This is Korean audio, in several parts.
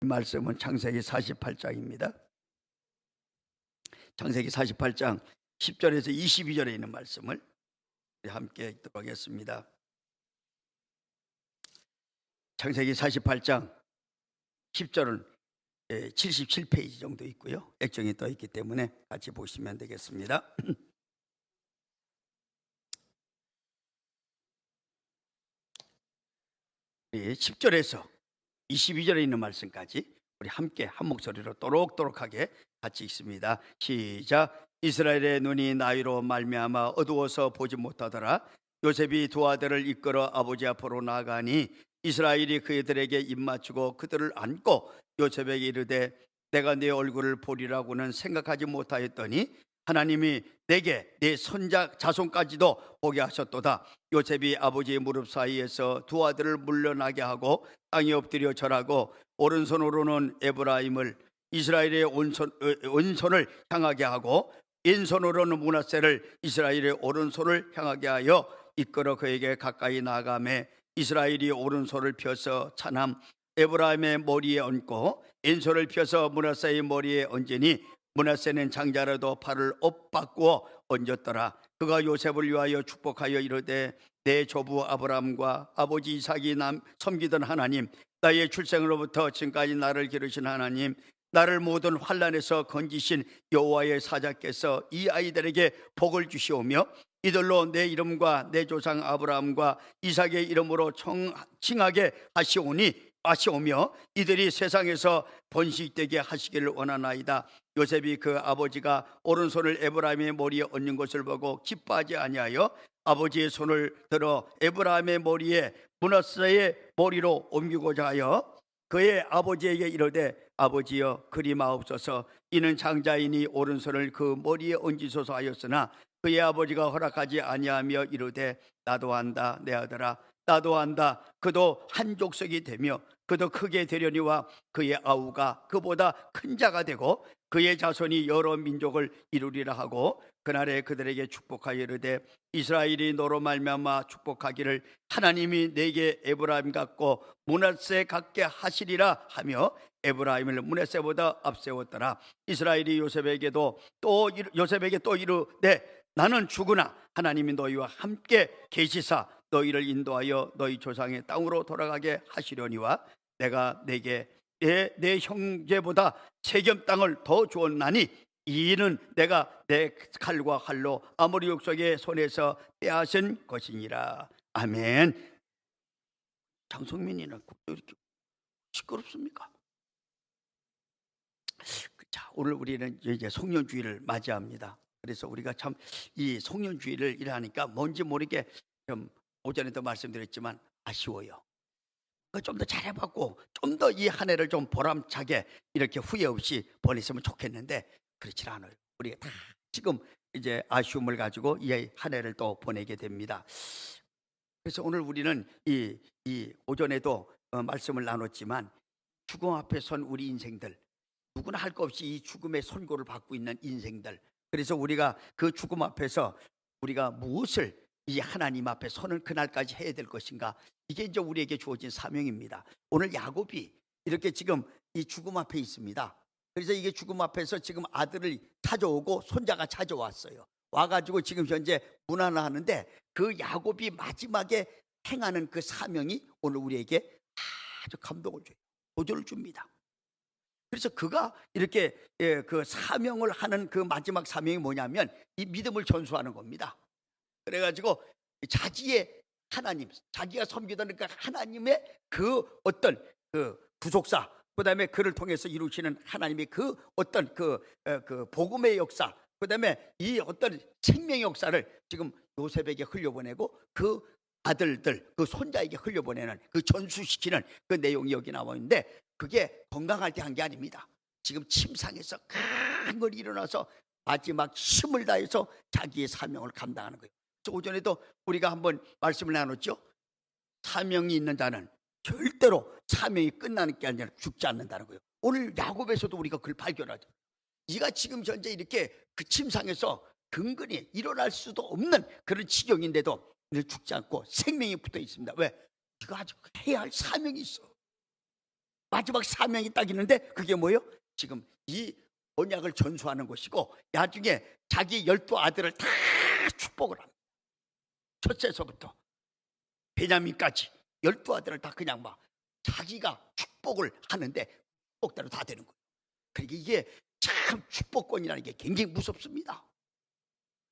이 말씀은 창세기 48장입니다. 창세기 48장 10절에서 22절에 있는 말씀을 함께 읽도록 하겠습니다. 창세기 48장 10절은 77페이지 정도 있고요. 액정이 떠 있기 때문에 같이 보시면 되겠습니다. 10절에서 22절에 있는 말씀까지 우리 함께 한 목소리로 또록또록하게 같이 읽습니다. 시작. 이스라엘의 눈이 나이로 말미암아 어두워서 보지 못하더라. 요셉이 두 아들을 이끌어 아버지 앞으로 나가니 이스라엘이 그들에게 입맞추고 그들을 안고 요셉에게 이르되 내가 네 얼굴을 보리라고는 생각하지 못하였더니 하나님이 내게 네 손자 자손까지도 보게 하셨도다. 요셉이 아버지의 무릎 사이에서 두 아들을 물러나게 하고 땅에 엎드려 절하고 오른손으로는 에브라임을 이스라엘의 왼손을 향하게 하고 왼손으로는 므낫세를 이스라엘의 오른손을 향하게 하여 이끌어 그에게 가까이 나아가매 이스라엘이 오른손을 펴서 차남 에브라임의 머리에 얹고 왼손을 펴서 므낫세의 머리에 얹으니 므낫세는 장자라도 팔을 엇바꾸어 얹었더라. 그가 요셉을 위하여 축복하여 이르되 내 조부 아브라함과 아버지 이삭이 섬기던 하나님, 나의 출생으로부터 지금까지 나를 기르신 하나님, 나를 모든 환난에서 건지신 여호와의 사자께서 이 아이들에게 복을 주시오며 이들로 내 이름과 내 조상 아브라함과 이삭의 이름으로 칭하게 하시오며 이들이 세상에서 번식되게 하시기를 원하나이다. 요셉이 그 아버지가 오른손을 에브라임의 머리에 얹는 것을 보고 기뻐하지 아니하여 아버지의 손을 들어 에브라임의 머리에 므낫세의 머리로 옮기고자 하여 그의 아버지에게 이르되 아버지여 그리 마옵소서. 이는 장자이니 오른손을 그 머리에 얹으소서 하였으나 그의 아버지가 허락하지 아니하며 이르되 나도 안다 내 아들아 나도 안다. 그도 한 족속이 되며 그도 크게 되려니와 그의 아우가 그보다 큰 자가 되고 그의 자손이 여러 민족을 이루리라 하고 그날에 그들에게 축복하여 이르되 이스라엘이 너로 말미암아 축복하기를 하나님이 내게 에브라임 같고 므낫세 같게 하시리라 하며 에브라임을 므낫세보다 앞세웠더라. 이스라엘이 요셉에게 또 이르되 나는 죽으나 하나님이 너희와 함께 계시사 너희를 인도하여 너희 조상의 땅으로 돌아가게 하시려니와 내가 내게 내 형제보다 세겜 땅을 더 주었나니 이는 내가 내 칼과 활로 아모리 족속의 손에서 빼앗은 것이니라. 아멘. 장성민이는 이렇게 시끄럽습니까? 자, 오늘 우리는 이제 송년주의를 맞이합니다. 그래서 우리가 참 이 송년주의를 일하니까 뭔지 모르게 좀 오전에도 말씀드렸지만 아쉬워요. 좀 더 잘해봤고 좀 더 이 한 해를 좀 보람차게 이렇게 후회 없이 보냈으면 좋겠는데 그렇지 않아요. 우리가 다 지금 이제 아쉬움을 가지고 이 한 해를 또 보내게 됩니다. 그래서 오늘 우리는 이 오전에도 말씀을 나눴지만 죽음 앞에 선 우리 인생들, 누구나 할 것 없이 이 죽음의 선고를 받고 있는 인생들, 그래서 우리가 그 죽음 앞에서 우리가 무엇을 이 하나님 앞에 서는 그날까지 해야 될 것인가, 이게 이제 우리에게 주어진 사명입니다. 오늘 야곱이 이렇게 지금 이 죽음 앞에 있습니다. 그래서 이게 죽음 앞에서 지금 아들을 찾아오고 손자가 찾아왔어요. 와가지고 지금 현재 문안하는데 그 야곱이 마지막에 행하는 그 사명이 오늘 우리에게 아주 감동을 줘요. 도전을 줍니다. 그래서 그가 이렇게 그 사명을 하는 그 마지막 사명이 뭐냐면 이 믿음을 전수하는 겁니다. 그래가지고 자기의 하나님, 자기가 섬기던 그 하나님의 그 어떤 그 구속사, 그다음에 그를 통해서 이루시는 하나님의 그 어떤 그 복음의 역사, 그다음에 이 어떤 생명의 역사를 지금 요셉에게 흘려보내고 그 아들들, 그 손자에게 흘려보내는 그 전수시키는 그 내용이 여기 나와 있는데 그게 건강할 때 한 게 아닙니다. 지금 침상에서 큰 걸 일어나서 마지막 힘을 다해서 자기의 사명을 감당하는 거예요. 오전에도 우리가 한번 말씀을 나눴죠. 사명이 있는 자는 절대로 사명이 끝나는 게 아니라 죽지 않는다는 거예요. 오늘 야곱에서도 우리가 그걸 발견하죠. 네가 지금 현재 이렇게 그 침상에서 근근히 일어날 수도 없는 그런 지경인데도 늘 죽지 않고 생명이 붙어 있습니다. 왜? 네가 아직 해야 할 사명이 있어. 마지막 사명이 딱 있는데 그게 뭐예요? 지금 이 언약을 전수하는 것이고 나중에 자기 12 아들을 다 축복을 합니다. 첫째서부터 베냐민까지 12 아들을 다 그냥 막 자기가 축복을 하는데 축복대로 다 되는 거예요. 그러니까 이게 참 축복권이라는 게 굉장히 무섭습니다.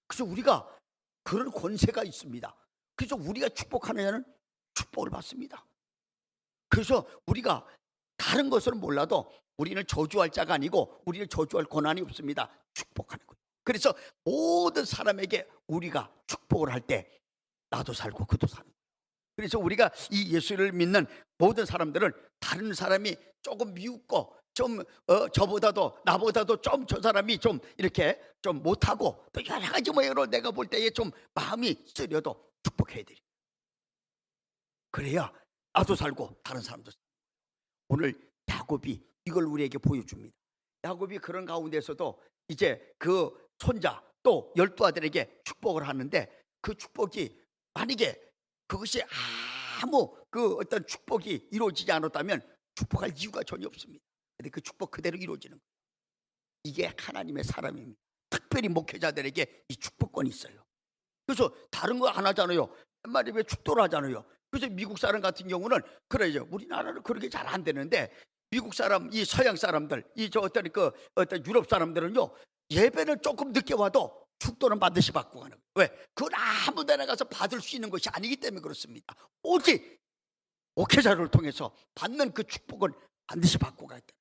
그래서 우리가 그런 권세가 있습니다. 그래서 우리가 축복하는 자는 축복을 받습니다. 그래서 우리가 다른 것은 몰라도 우리는 저주할 자가 아니고 우리는 저주할 권한이 없습니다. 축복하는 거예요. 그래서 모든 사람에게 우리가 축복을 할 때 나도 살고 그도 사는 거예요. 그래서 우리가 이 예수를 믿는 모든 사람들은 다른 사람이 조금 미웃고 좀 저보다도 나보다도 좀 저 사람이 좀 이렇게 좀 못하고 또 여러 가지 모양으로 내가 볼 때에 좀 마음이 쓰려도 축복해야 돼요. 그래야 나도 살고 다른 사람도 살고. 오늘 야곱이 이걸 우리에게 보여줍니다. 야곱이 그런 가운데서도 이제 그 손자 또 12 아들에게 축복을 하는데 그 축복이 만약에 그것이 아무 그 어떤 축복이 이루어지지 않았다면 축복할 이유가 전혀 없습니다. 근데 그 축복 그대로 이루어지는 거예요. 이게 하나님의 사람입니다. 특별히 목회자들에게 이 축복권이 있어요. 그래서 다른 거 안 하잖아요. 한마디 왜 축도를 하잖아요. 그래서 미국 사람 같은 경우는 그래요. 우리나라는 그렇게 잘 안 되는데 미국 사람, 이 서양 사람들, 이 저 어떤 어떤 유럽 사람들은요 예배는 조금 늦게 와도 축도는 반드시 받고 가는 거예요. 왜? 그건 아무 데나 가서 받을 수 있는 것이 아니기 때문에 그렇습니다. 오직 목회자를 통해서 받는 그 축복은 반드시 받고 가야 돼요.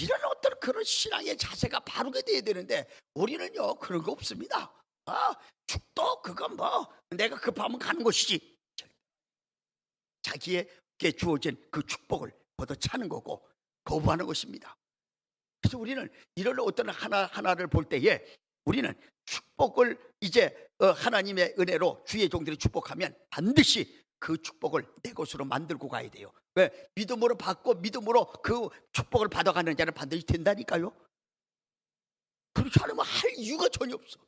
이런 어떤 그런 신앙의 자세가 바르게 돼야 되는데 우리는요 그런 거 없습니다. 축도 그건 뭐 내가 급하면 가는 것이지. 자기에게 주어진 그 축복을 걷어차는 거고 거부하는 것입니다. 그래서 우리는 이런 어떤 하나를 볼 때에 우리는 축복을 이제 하나님의 은혜로 주의 종들이 축복하면 반드시 그 축복을 내 것으로 만들고 가야 돼요. 왜? 믿음으로 받고 믿음으로 그 축복을 받아가는 자는 반드시 된다니까요. 그렇지 않으면 할 이유가 전혀 없어.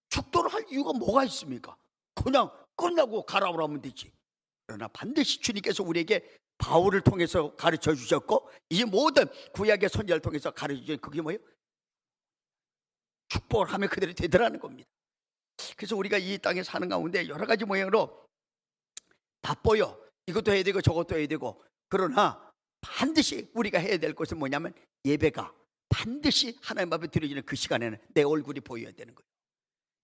축도를 할 이유가 뭐가 있습니까? 그냥 끝나고 가라고 하면 되지. 그러나 반드시 주님께서 우리에게 바울을 통해서 가르쳐 주셨고 이 모든 구약의 선지자를 통해서 가르쳐 주신 그게 뭐예요? 축복을 하면 그대로 되더라는 겁니다. 그래서 우리가 이 땅에 사는 가운데 여러 가지 모양으로 바빠요. 이것도 해야 되고 저것도 해야 되고. 그러나 반드시 우리가 해야 될 것은 뭐냐면 예배가 반드시 하나님 앞에 드려지는 그 시간에는 내 얼굴이 보여야 되는 거예요.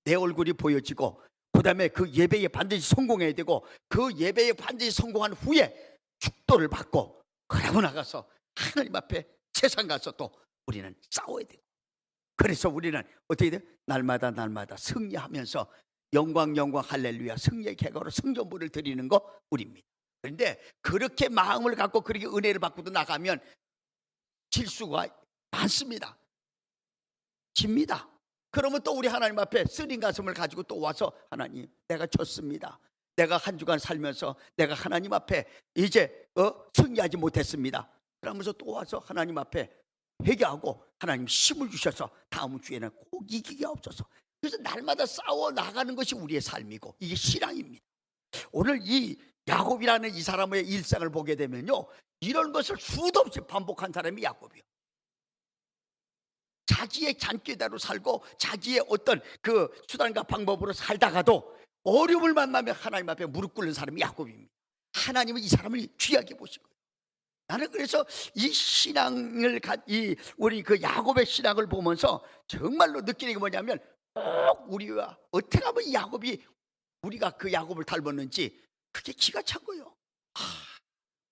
내 얼굴이 보여지고 그 다음에 그 예배에 반드시 성공해야 되고 그 예배에 반드시 성공한 후에 축도를 받고 그러고 나가서 하나님 앞에 세상 가서 또 우리는 싸워야 되고 그래서 우리는 어떻게 돼요? 날마다 승리하면서 영광 할렐루야 승리의 객으로 성전부를 드리는 거 우리입니다. 그런데 그렇게 마음을 갖고 그렇게 은혜를 받고도 나가면 질 수가 많습니다. 집니다. 그러면 또 우리 하나님 앞에 쓰린 가슴을 가지고 또 와서 하나님 내가 졌습니다. 내가 한 주간 살면서 내가 하나님 앞에 이제 승리하지 못했습니다. 그러면서 또 와서 하나님 앞에 회개하고 하나님 힘을 주셔서 다음 주에는 꼭 이기게 없어서 그래서 날마다 싸워 나가는 것이 우리의 삶이고 이게 신앙입니다. 오늘 이 야곱이라는 이 사람의 일상을 보게 되면요 이런 것을 수도 없이 반복한 사람이 야곱이요. 자기의 잔꾀대로 살고 자기의 어떤 그 수단과 방법으로 살다가도 어려움을 만나면 하나님 앞에 무릎 꿇는 사람이 야곱입니다. 하나님은 이 사람을 귀하게 보신 거예요. 나는 그래서 이 신앙을 우리 그 야곱의 신앙을 보면서 정말로 느끼는 게 뭐냐면 꼭 우리가 어떻게 하면 이 야곱이 우리가 그 야곱을 닮았는지 그게 기가 찬 거예요.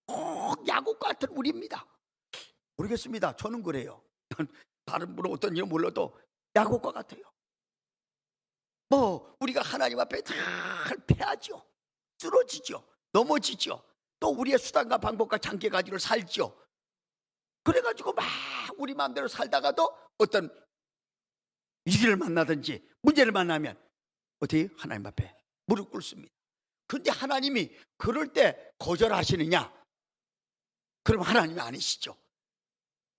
꼭 야곱 같은 우리입니다. 모르겠습니다. 저는 그래요. 다른 분은 어떤지 몰라도 야곱과 같아요. 우리가 하나님 앞에 다 패하죠. 쓰러지죠. 넘어지죠. 또 우리의 수단과 방법과 장기 가지고 살죠. 그래가지고 막 우리 마음대로 살다가도 어떤 위기를 만나든지 문제를 만나면 어떻게 하나님 앞에 무릎 꿇습니다. 그런데 하나님이 그럴 때 거절하시느냐? 그럼 하나님이 아니시죠.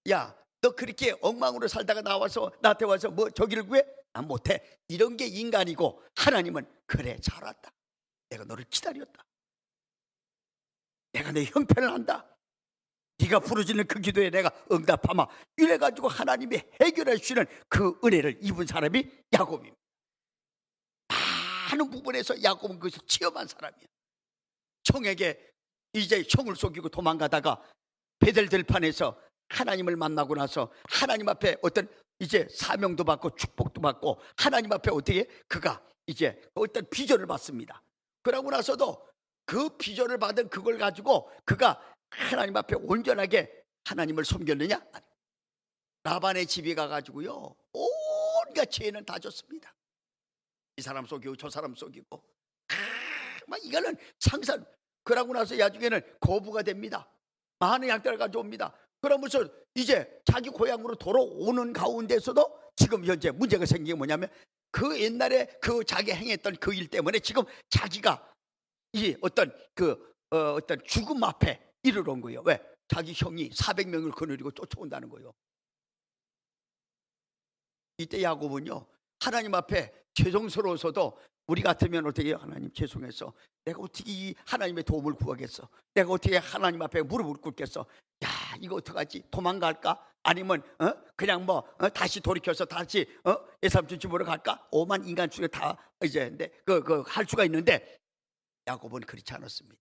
야, 너 그렇게 엉망으로 살다가 나와서 나한테 와서 뭐 저기를 구해? 난 못해. 이런 게 인간이고 하나님은 그래 잘 왔다. 내가 너를 기다렸다. 내가 내 형편을 한다. 네가 부르짖는 그 기도에 내가 응답하마. 이래가지고 하나님이 해결해 주시는 그 은혜를 입은 사람이 야곱입니다. 많은 부분에서 야곱은 그것을 체험한 사람이야. 형에게 이제 형을 속이고 도망가다가 베델 들판에서 하나님을 만나고 나서 하나님 앞에 어떤 이제 사명도 받고 축복도 받고 하나님 앞에 어떻게 그가 이제 어떤 비전을 받습니다. 그러고 나서도 그 비전을 받은 그걸 가지고 그가 하나님 앞에 온전하게 하나님을 섬겼느냐? 라반의 집에 가가지고요 온갖 죄는 다 줬습니다. 이 사람 속이고 저 사람 속이고 막 이거는 상상. 그러고 나서 나중에는 거부가 됩니다. 많은 양떼를 가져옵니다. 그러면서 이제 자기 고향으로 돌아오는 가운데서도 지금 현재 문제가 생긴 게 뭐냐면 그 옛날에 그 자기 행했던 그 일 때문에 지금 자기가 이 어떤 어떤 죽음 앞에 이르러 온 거예요. 왜? 자기 형이 400명을 거느리고 쫓아온다는 거예요. 이때 야곱은요 하나님 앞에 죄송스러워서도 우리 같으면 어떻게 해요? 하나님 죄송해서 내가 어떻게 이 하나님의 도움을 구하겠어? 내가 어떻게 하나님 앞에 무릎을 꿇겠어? 야 이거 어떡하지? 도망갈까? 아니면 그냥 다시 돌이켜서 다시 예삼촌 집으로 갈까? 오만 인간 중에 다 이제 근데 할 수가 있는데 야곱은 그렇지 않았습니다.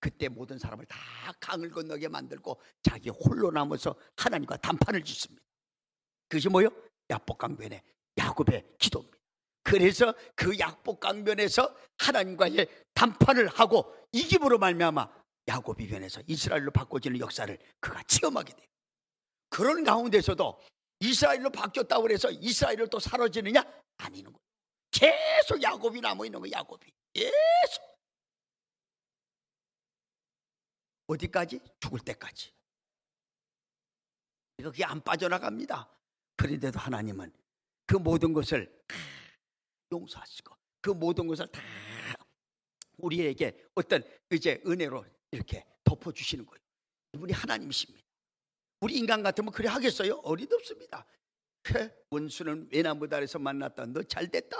그때 모든 사람을 다 강을 건너게 만들고 자기 홀로 남아서 하나님과 담판을 짓습니다. 그것이 뭐요? 야복강변의 야곱의 기도입니다. 그래서 그 야복강변에서 하나님과의 담판을 하고 이김으로 말미암아 야곱이 변해서 이스라엘로 바꿔지는 역사를 그가 체험하게 돼요. 그런 가운데서도 이스라엘로 바뀌었다고 해서 이스라엘로 또 사라지느냐? 아니는 거예요. 계속 야곱이 남아있는 거예요. 야곱이 계속 어디까지? 죽을 때까지. 그게 안 빠져나갑니다. 그런데도 하나님은 그 모든 것을 용서하시고 그 모든 것을 다 우리에게 어떤 이제 은혜로 이렇게 덮어주시는 거예요. 이분이 하나님이십니다. 우리 인간 같으면 그래 하겠어요? 어리없습니다. 원수는 외나무 아래서 만났다. 너 잘됐다.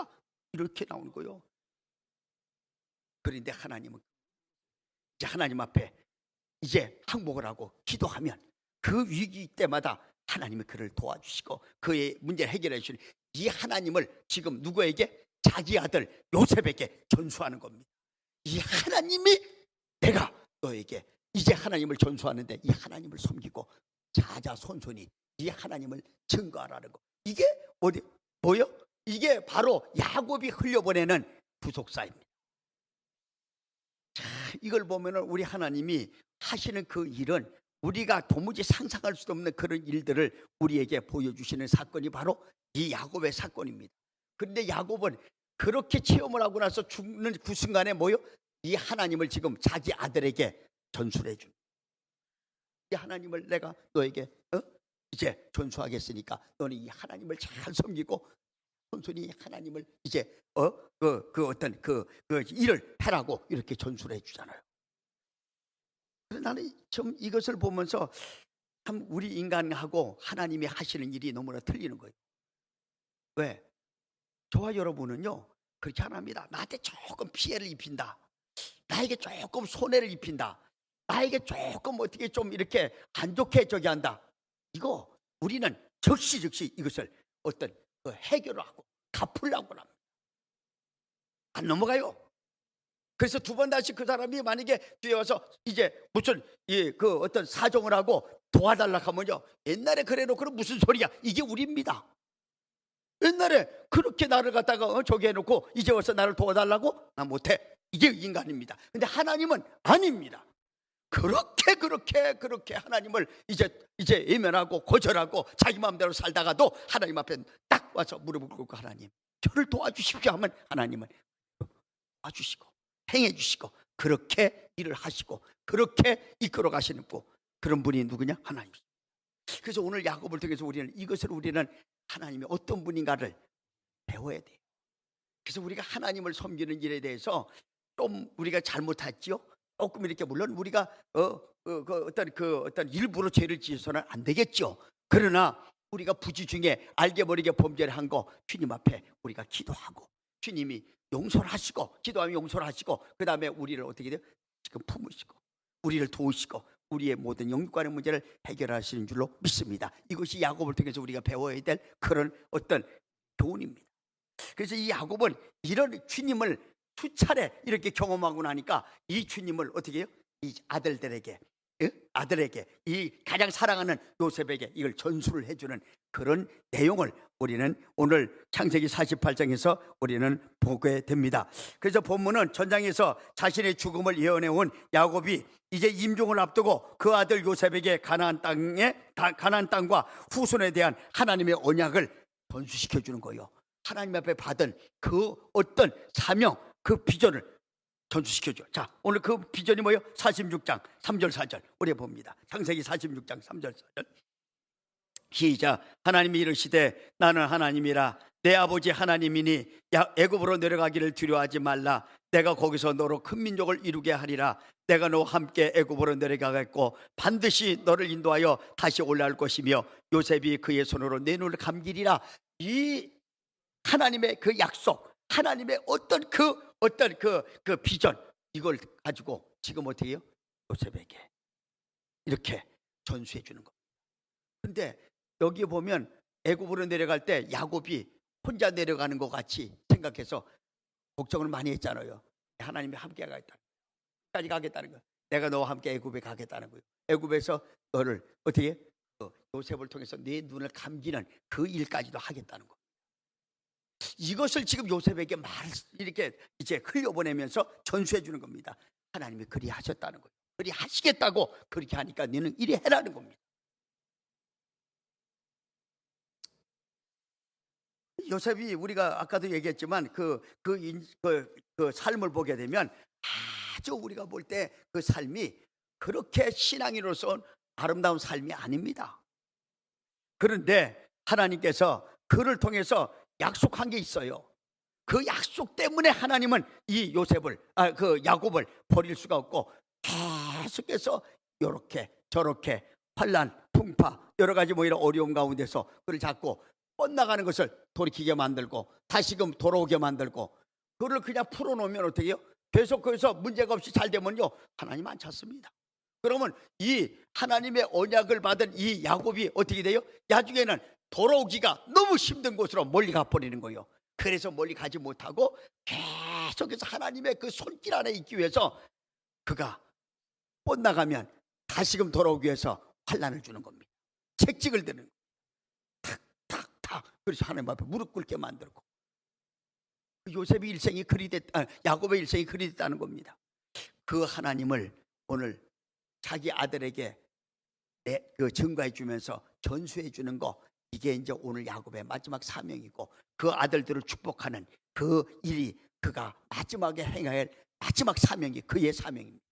이렇게 나오는 거예요. 그런데 하나님은 이제 하나님 앞에 이제 항복을 하고 기도하면 그 위기 때마다 하나님이 그를 도와주시고 그의 문제를 해결해 주시는 이 하나님을 지금 누구에게? 자기 아들 요셉에게 전수하는 겁니다. 이 하나님이 내가 너에게 이제 하나님을 전수하는데 이 하나님을 섬기고 자자손손이 이 하나님을 증거하라는 거. 이게 어디 뭐요? 이게 바로 야곱이 흘려보내는 부속사입니다. 자, 이걸 보면은 우리 하나님이 하시는 그 일은 우리가 도무지 상상할 수 없는 그런 일들을 우리에게 보여주시는 사건이 바로 이 야곱의 사건입니다. 그런데 야곱은 그렇게 체험을 하고 나서 죽는 그 순간에 뭐요? 이 하나님을 지금 자기 아들에게 전수해 준. 이 하나님을 내가 너에게 이제 전수하겠으니까 너는 이 하나님을 잘 섬기고 손손이 하나님을 이제 어떤 일을 해라고 이렇게 전수를 해주잖아요. 그래서 나는 좀 이것을 보면서 참 우리 인간하고 하나님이 하시는 일이 너무나 틀리는 거예요. 왜? 저와 여러분은요 그렇게 안 합니다. 나한테 조금 피해를 입힌다, 나에게 조금 손해를 입힌다, 나에게 조금 어떻게 좀 이렇게 안 좋게 저기 한다, 이거 우리는 즉시 이것을 어떤 해결을 하고 갚으려고 합니다. 안 넘어가요. 그래서 두 번 다시 그 사람이 만약에 뒤에 와서 이제 무슨 그 어떤 사정을 하고 도와달라 하면요, 옛날에 그래놓고 무슨 소리야, 이게 우리입니다. 옛날에 그렇게 나를 갖다가 저기 해놓고 이제 와서 나를 도와달라고? 나 못해. 이게 인간입니다. 근데 하나님은 아닙니다. 그렇게 하나님을 이제 외면하고 거절하고 자기 마음대로 살다가도 하나님 앞에 딱 와서 무릎을 꿇고 하나님 저를 도와주십시오 하면 하나님은 도와주시고 행해 주시고 그렇게 일을 하시고 그렇게 이끌어 가시는 그런 분이 누구냐? 하나님이십니다. 그래서 오늘 야곱을 통해서 우리는 이것을 우리는 하나님이 어떤 분인가를 배워야 돼요. 그래서 우리가 하나님을 섬기는 일에 대해서 좀 우리가 잘못했지요. 조금 이렇게 물론 우리가 어떤 일부러 죄를 지어서는 안 되겠죠. 그러나 우리가 부지 중에 알게 모르게 범죄를 한 거 주님 앞에 우리가 기도하고 주님이 용서를 하시고 기도하면 용서를 하시고 그 다음에 우리를 어떻게 돼요? 지금 품으시고 우리를 도우시고 우리의 모든 영육간의 문제를 해결하시는 줄로 믿습니다. 이것이 야곱을 통해서 우리가 배워야 될 그런 어떤 교훈입니다. 그래서 이 야곱은 이런 주님을 수차례 이렇게 경험하고 나니까 이 주님을 어떻게 해요? 이 아들들에게, 아들에게, 이 가장 사랑하는 요셉에게 이걸 전수를 해주는 그런 내용을 우리는 오늘 창세기 48장에서 우리는 보게 됩니다. 그래서 본문은 전장에서 자신의 죽음을 예언해 온 야곱이 이제 임종을 앞두고 그 아들 요셉에게 가나안 땅과 후손에 대한 하나님의 언약을 전수시켜 주는 거예요. 하나님 앞에 받은 그 어떤 사명, 그 비전을 전수시켜줘. 자, 오늘 그 비전이 뭐예요? 46장 3절 4절 우리 봅니다. 창세기 46장 3절 4절 시작. 하나님이 이르시되 나는 하나님이라 내 아버지 하나님이니 애굽으로 내려가기를 두려워하지 말라. 내가 거기서 너로 큰 민족을 이루게 하리라. 내가 너와 함께 애굽으로 내려가겠고 반드시 너를 인도하여 다시 올라올 것이며 요셉이 그의 손으로 내 눈을 감기리라. 이 하나님의 그 약속, 하나님의 어떤 그 비전, 이걸 가지고 지금 어떻게 해요? 요셉에게 이렇게 전수해 주는 겁니다. 근데 여기 보면 애굽으로 내려갈 때 야곱이 혼자 내려가는 것 같이 생각해서 걱정을 많이 했잖아요. 하나님이 함께 가겠다, 까지 가겠다는 거예요. 내가 너와 함께 애굽에 가겠다는 거예요. 애굽에서 너를 어떻게 해? 요셉을 통해서 내 눈을 감기는 그 일까지도 하겠다는 거예요. 이것을 지금 요셉에게 이렇게 이제 흘려보내면서 전수해 주는 겁니다. 하나님이 그리 하셨다는 거예요. 그리 하시겠다고 그렇게 하니까 너는 이리 해라는 겁니다. 요셉이 우리가 아까도 얘기했지만 그 삶을 보게 되면 아주 우리가 볼 때 그 삶이 그렇게 신앙인으로서 아름다운 삶이 아닙니다. 그런데 하나님께서 그를 통해서 약속한 게 있어요. 그 약속 때문에 하나님은 이 요셉을 그 야곱을 버릴 수가 없고 계속해서 이렇게 저렇게 환난, 풍파, 여러 가지 뭐 이런 어려움 가운데서 그를 잡고 뻗나가는 것을 돌이키게 만들고 다시금 돌아오게 만들고 그를 그냥 풀어놓으면 어떻게 해요? 계속해서 문제가 없이 잘 되면요 하나님 안 찾습니다. 그러면 이 하나님의 언약을 받은 이 야곱이 어떻게 돼요? 나중에는 돌아오기가 너무 힘든 곳으로 멀리 가버리는 거예요. 그래서 멀리 가지 못하고 계속해서 하나님의 그 손길 안에 있기 위해서 그가 뻗나가면 다시금 돌아오기 위해서 환난을 주는 겁니다. 채찍을 드는 거예요. 탁탁탁. 그래서 하나님 앞에 무릎 꿇게 만들고 요셉의 일생이 그리 야곱의 일생이 그리 됐다는 겁니다. 그 하나님을 오늘 자기 아들에게 그 증거해 주면서 전수해 주는 거, 이게 이제 오늘 야곱의 마지막 사명이고 그 아들들을 축복하는 그 일이 그가 마지막에 행할 마지막 사명이 그의 사명입니다.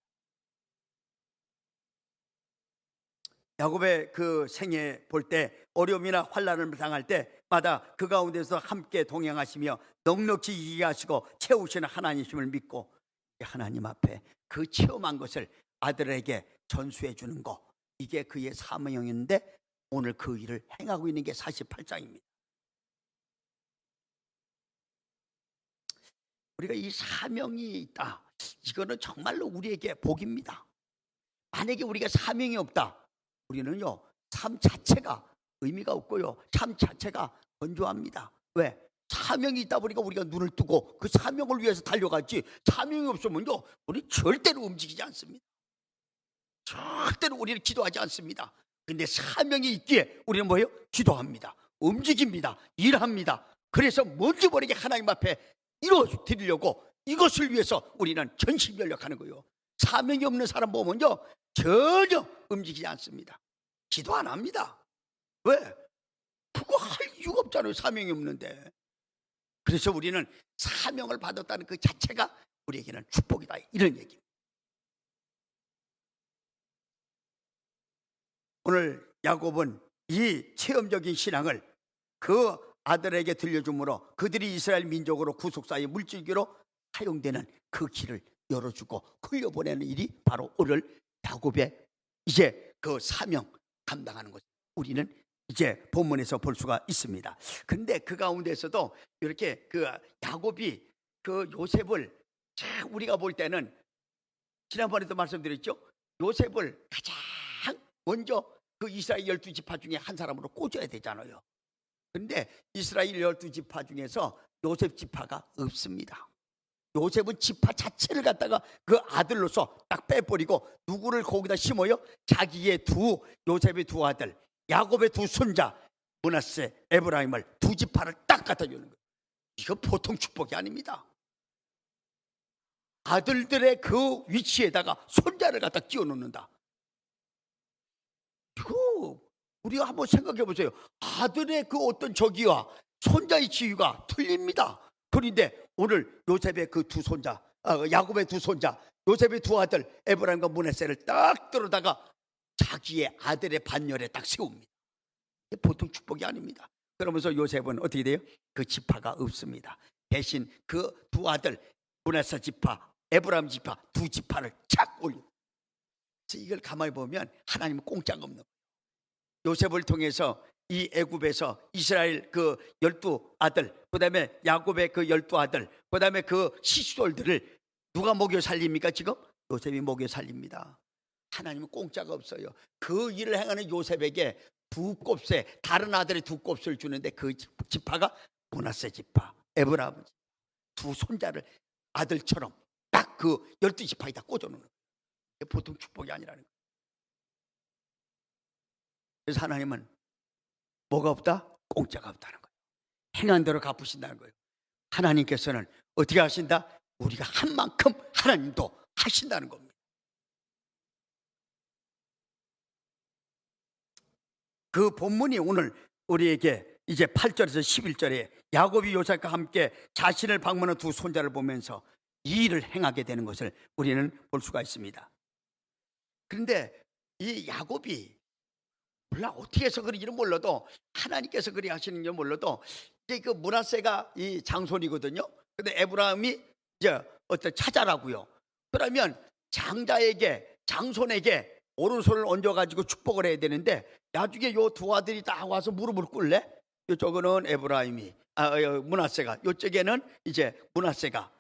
야곱의 그 생애 볼 때 어려움이나 환난을 당할 때마다 그 가운데서 함께 동행하시며 넉넉히 이기게 하시고 채우시는 하나님이심을 믿고 하나님 앞에 그 체험한 것을 아들에게 전수해 주는 거, 이게 그의 사명인데 오늘 그 일을 행하고 있는 게 48장입니다. 우리가 이 사명이 있다, 이거는 정말로 우리에게 복입니다. 만약에 우리가 사명이 없다, 우리는요 삶 자체가 의미가 없고요 삶 자체가 건조합니다. 왜? 사명이 있다 보니까 우리가 눈을 뜨고 그 사명을 위해서 달려가지, 사명이 없으면요 우리 절대로 움직이지 않습니다. 절대로 우리는 기도하지 않습니다. 근데 사명이 있기에 우리는 뭐예요? 기도합니다. 움직입니다. 일합니다. 그래서 뭔지 모르게 하나님 앞에 이루어드리려고 이것을 위해서 우리는 전심전력하는 거예요. 사명이 없는 사람 보면요 전혀 움직이지 않습니다. 기도 안 합니다. 왜? 그거 할 이유가 없잖아요. 사명이 없는데. 그래서 우리는 사명을 받았다는 그 자체가 우리에게는 축복이다, 이런 얘기입니다. 오늘 야곱은 이 체험적인 신앙을 그 아들에게 들려줌으로 그들이 이스라엘 민족으로 구속사의 물질기로 사용되는 그 길을 열어주고 흘려보내는 일이 바로 오늘 야곱의 이제 그 사명 감당하는 것, 우리는 이제 본문에서 볼 수가 있습니다. 근데 그 가운데서도 이렇게 그 야곱이 그 요셉을 우리가 볼 때는 지난번에도 말씀드렸죠. 요셉을 가장 먼저 그 이스라엘 12지파 중에 한 사람으로 꽂아야 되잖아요. 그런데 이스라엘 12지파 중에서 요셉 지파가 없습니다. 요셉은 지파 자체를 갖다가 그 아들로서 딱 빼버리고 누구를 거기다 심어요? 자기의 요셉의 두 아들, 야곱의 두 손자 므낫세, 에브라임을 두 지파를 딱 갖다 주는 거예요. 이거 보통 축복이 아닙니다. 아들들의 그 위치에다가 손자를 갖다 끼워 놓는다. 이거 우리가 한번 생각해 보세요. 아들의 그 어떤 저기와 손자의 지위가 틀립니다. 그런데 오늘 요셉의 그 두 손자, 야곱의 두 손자, 요셉의 두 아들 에브라임과 므낫세를 딱 들어다가 자기의 아들의 반열에 딱 세웁니다. 이게 보통 축복이 아닙니다. 그러면서 요셉은 어떻게 돼요? 그 지파가 없습니다. 대신 그 두 아들 므낫세 지파, 에브라임 지파 두 지파를 착 올려. 이걸 가만히 보면 하나님은 공짜가 없는 거예요. 요셉을 통해서 이 애굽에서 이스라엘 그 12아들, 그 다음에 야곱의 그 12아들, 그 다음에 그 시솔들을 누가 먹여 살립니까? 지금 요셉이 먹여 살립니다. 하나님은 공짜가 없어요. 그 일을 행하는 요셉에게 두 곱새, 다른 아들의 두 곱새를 주는데 그 지파가 므낫세 지파, 에브라임 지파, 두 손자를 아들처럼 딱 그 12지파에다 꽂아놓는 거예요. 보통 축복이 아니라는 거예요. 그래서 하나님은 뭐가 없다? 공짜가 없다는 거예요. 행한 대로 갚으신다는 거예요. 하나님께서는 어떻게 하신다? 우리가 한 만큼 하나님도 하신다는 겁니다. 그 본문이 오늘 우리에게 이제 8절에서 11절에 야곱이 요셉과 함께 자신을 방문한 두 손자를 보면서 이 일을 행하게 되는 것을 우리는 볼 수가 있습니다. 그런데 이 야곱이 몰라 어떻게 해서 그런지는 몰라도 하나님께서 그리 하시는 줄 몰라도 이제 그 므낫세가 이 장손이거든요. 근데 에브라임이 이제 어떤 차자라고요. 그러면 장손에게 오른손을 얹어가지고 축복을 해야 되는데 나중에 요 두 아들이 딱 와서 무릎을 꿇래. 이쪽은 에브라임이 므낫세가, 이쪽에는 이제 므낫세가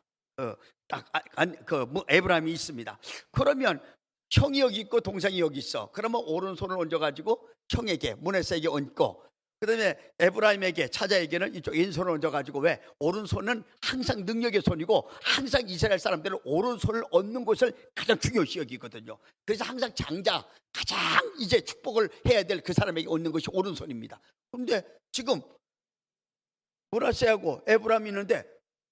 에브라임이 있습니다. 그러면 형이 여기 있고 동생이 여기 있어. 그러면 오른손을 얹어가지고 형에게, 므낫세에게 얹고, 그 다음에 에브라임에게, 차자에게는 이쪽 왼손을 얹어가지고, 왜? 오른손은 항상 능력의 손이고 항상 이스라엘 사람들은 오른손을 얹는 것을 가장 중요시 여기거든요. 그래서 항상 장자, 가장 이제 축복을 해야 될 그 사람에게 얹는 것이 오른손입니다. 그런데 지금 므낫세하고 에브라임이 있는데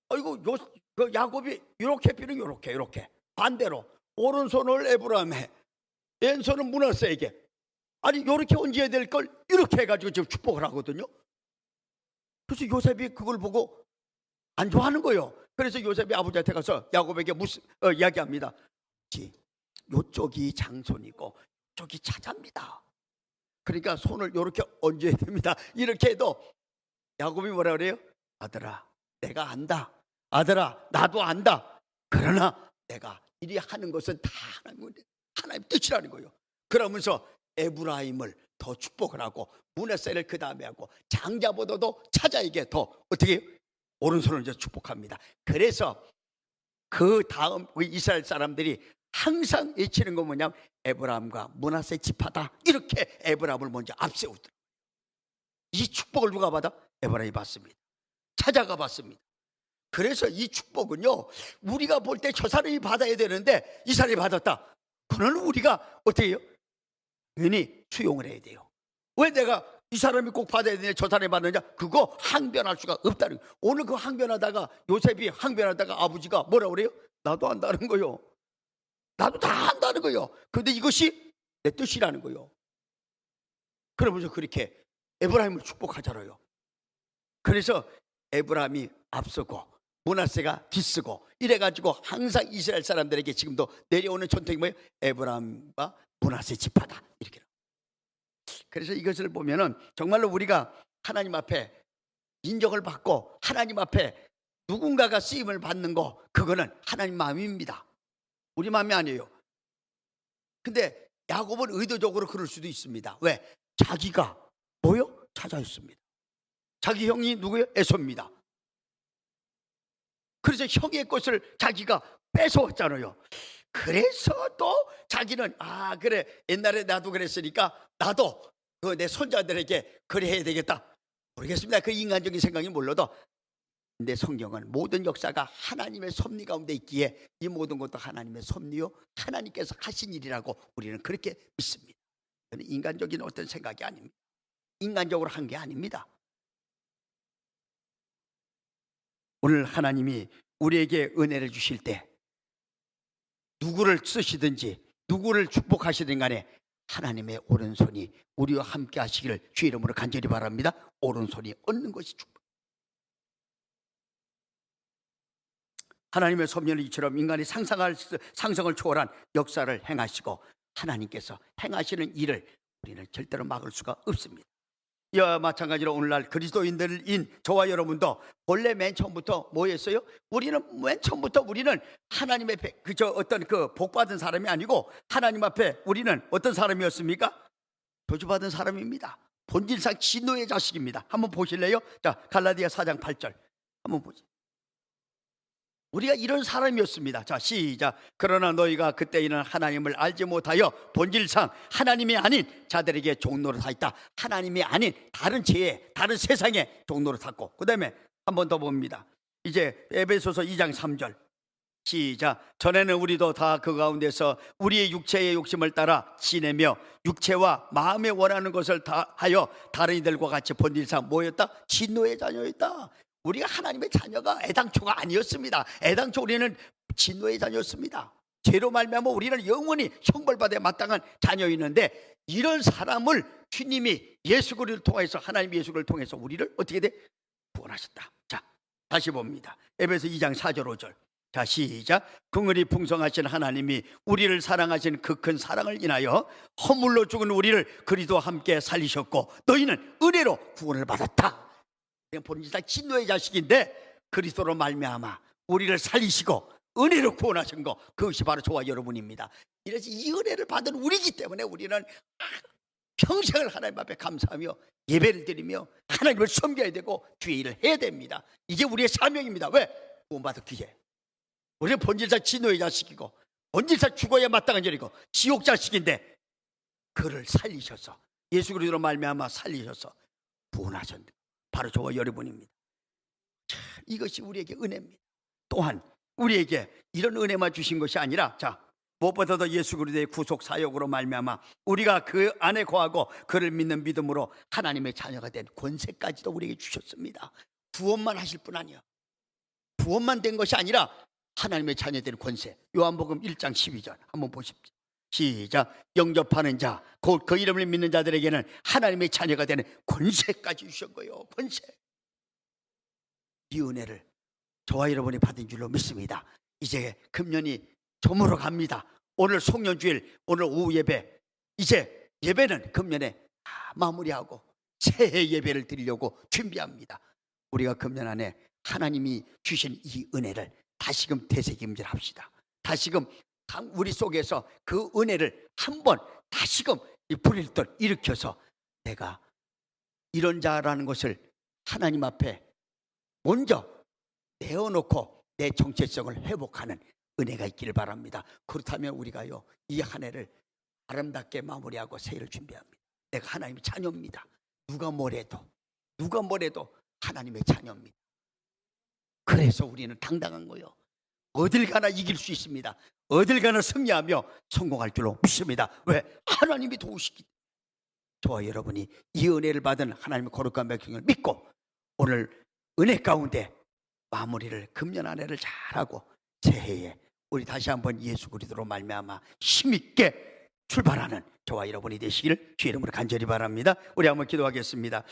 그 야곱이 이렇게 비는 이렇게 반대로 오른손을 에브라임에, 왼손은 므낫세에게, 아니 이렇게 얹어야 될 걸 이렇게 해가지고 지금 축복을 하거든요. 그래서 요셉이 그걸 보고 안 좋아하는 거예요. 그래서 요셉이 아버지한테 가서 야곱에게 이야기합니다. 이쪽이 장손이고 이쪽이 차자입니다. 그러니까 손을 이렇게 얹어야 됩니다. 이렇게 해도 야곱이 뭐라 그래요? 아들아 내가 안다. 아들아 나도 안다. 그러나 내가 이리 하는 것은 다 하나님 뜻이라는 거예요. 그러면서 에브라임을 더 축복을 하고 므낫세를 그 다음에 하고 장자보다도 차자에게 더 어떻게 해요? 오른손을 이제 축복합니다. 그래서 그 다음 이스라엘 사람들이 항상 외치는 건 뭐냐면 에브라임과 므낫세 지파다. 이렇게 에브라임을 먼저 앞세우더라고요. 이 축복을 누가 받아? 에브라임이 받습니다. 차자가 받습니다. 그래서 이 축복은요, 우리가 볼 때 저 사람이 받아야 되는데 이 사람이 받았다. 그거는 우리가 어떻게 해요? 괜히 수용을 해야 돼요. 왜 내가 이 사람이 꼭 받아야 되는데 저 사람이 받느냐? 그거 항변할 수가 없다는 거예요. 오늘 그 항변하다가 요셉이 항변하다가 아버지가 뭐라 그래요? 나도 안다는 거예요. 나도 다 안다는 거예요. 그런데 이것이 내 뜻이라는 거예요. 그러면서 그렇게 에브라임을 축복하잖아요. 그래서 에브라임이 앞서고 므낫세가 뒤쓰고 이래가지고 항상 이스라엘 사람들에게 지금도 내려오는 전통이 뭐예요? 에브라임과 므낫세 지파다. 이렇게. 그래서 이것을 보면은 정말로 우리가 하나님 앞에 인정을 받고 하나님 앞에 누군가가 쓰임을 받는 거, 그거는 하나님 마음입니다. 우리 마음이 아니에요. 근데 야곱은 의도적으로 그럴 수도 있습니다. 왜? 자기가 뭐요? 차자였습니다. 자기 형이 누구예요? 에서입니다. 그래서 형의 것을 자기가 뺏어왔잖아요. 그래서 또 자기는 그래 옛날에 나도 그랬으니까 나도 그 내 손자들에게 그래 해야 되겠다. 모르겠습니다. 그 인간적인 생각이 몰라도, 근데 성경은 모든 역사가 하나님의 섭리 가운데 있기에 이 모든 것도 하나님의 섭리요 하나님께서 하신 일이라고 우리는 그렇게 믿습니다. 그건 인간적인 어떤 생각이 아닙니다. 인간적으로 한 게 아닙니다. 오늘 하나님이 우리에게 은혜를 주실 때 누구를 쓰시든지 누구를 축복하시든 간에 하나님의 오른손이 우리와 함께 하시기를 주의 이름으로 간절히 바랍니다. 오른손이 얻는 것이 축복. 하나님의 섭리는 이처럼 인간이 상상을 초월한 역사를 행하시고 하나님께서 행하시는 일을 우리는 절대로 막을 수가 없습니다. 이와 마찬가지로 오늘날 그리스도인들인 저와 여러분도 본래 맨 처음부터 뭐였어요? 맨 처음부터 우리는 하나님의 어떤 그 복받은 사람이 아니고 하나님 앞에 우리는 어떤 사람이었습니까? 저주받은 사람입니다. 본질상 진노의 자식입니다. 한번 보실래요? 자, 갈라디아 4장 8절 한번 보죠. 우리가 이런 사람이었습니다. 자, 시작. 그러나 너희가 그때에는 하나님을 알지 못하여 본질상 하나님이 아닌 자들에게 종노릇하였다. 하나님이 아닌 다른 죄에, 다른 세상에 종노릇하고. 그 다음에 한 번 더 봅니다. 이제 에베소서 2장 3절 시작. 전에는 우리도 다 그 가운데서 우리의 육체의 욕심을 따라 지내며 육체와 마음에 원하는 것을 다 하여 다른 이들과 같이 본질상 뭐였다? 진노의 자녀였다. 우리가 하나님의 자녀가 애당초가 아니었습니다. 애당초 우리는 진노의 자녀였습니다. 죄로 말미암아 우리는 영원히 형벌받아야 마땅한 자녀였는데, 이런 사람을 주님이 예수 그리스도를 통해서, 하나님 예수 그리스도를 통해서 우리를 어떻게 돼? 구원하셨다. 자, 다시 봅니다. 에베소 2장 4절 5절. 자, 시작. 긍휼이 풍성하신 하나님이 우리를 사랑하신 그 큰 사랑을 인하여 허물로 죽은 우리를 그리스도와 함께 살리셨고 너희는 은혜로 구원을 받았다. 본질상 진노의 자식인데 그리스도로 말미암아 우리를 살리시고 은혜로 구원하신 거, 그것이 바로 저와 여러분입니다. 이래서 이 은혜를 받은 우리이기 때문에 우리는 평생을 하나님 앞에 감사하며 예배를 드리며 하나님을 섬겨야 되고 주의 일을 해야 됩니다. 이게 우리의 사명입니다. 왜? 구원받았기에. 우리는 본질상 진노의 자식이고 본질상 죽어야 마땅한 자리고 지옥 자식인데 그를 살리셔서, 예수 그리스도로 말미암아 살리셔서 구원하셨다. 바로 저와 여러분입니다. 참, 이것이 우리에게 은혜입니다. 또한 우리에게 이런 은혜만 주신 것이 아니라, 자, 무엇보다도 예수 그리스도의 구속 사역으로 말미암아 우리가 그 안에 거하고 그를 믿는 믿음으로 하나님의 자녀가 된 권세까지도 우리에게 주셨습니다. 구원만 하실 뿐 아니야. 구원만 된 것이 아니라 하나님의 자녀 된 권세. 요한복음 1장 12절 한번 보십시오. 시작. 영접하는 자, 곧 그 이름을 믿는 자들에게는 하나님의 자녀가 되는 권세까지 주신 거예요. 권세. 이 은혜를 저와 여러분이 받은 줄로 믿습니다. 이제 금년이 저물어 갑니다. 오늘 송년주일, 오늘 오후 예배, 이제 예배는 금년에 마무리하고 새해 예배를 드리려고 준비합니다. 우리가 금년 안에 하나님이 주신 이 은혜를 다시금 되새김질합시다. 다시금 우리 속에서 그 은혜를 한번 다시금 불을 또 일으켜서 내가 이런 자라는 것을 하나님 앞에 먼저 내어놓고 내 정체성을 회복하는 은혜가 있기를 바랍니다. 그렇다면 우리가요, 이 한 해를 아름답게 마무리하고 새해를 준비합니다. 내가 하나님의 자녀입니다. 누가 뭐래도 하나님의 자녀입니다. 그래서 우리는 당당한 거예요. 어딜 가나 이길 수 있습니다. 어딜 가나 승리하며 성공할 줄로 믿습니다. 왜? 하나님이 도우시기 때문에. 저와 여러분이 이 은혜를 받은 하나님의 거룩한 백성을 믿고 오늘 은혜 가운데 마무리를, 금년 한 해를 잘하고 새해에 우리 다시 한번 예수 그리스도로 말미암아 힘있게 출발하는 저와 여러분이 되시기를 주의 이름으로 간절히 바랍니다. 우리 한번 기도하겠습니다.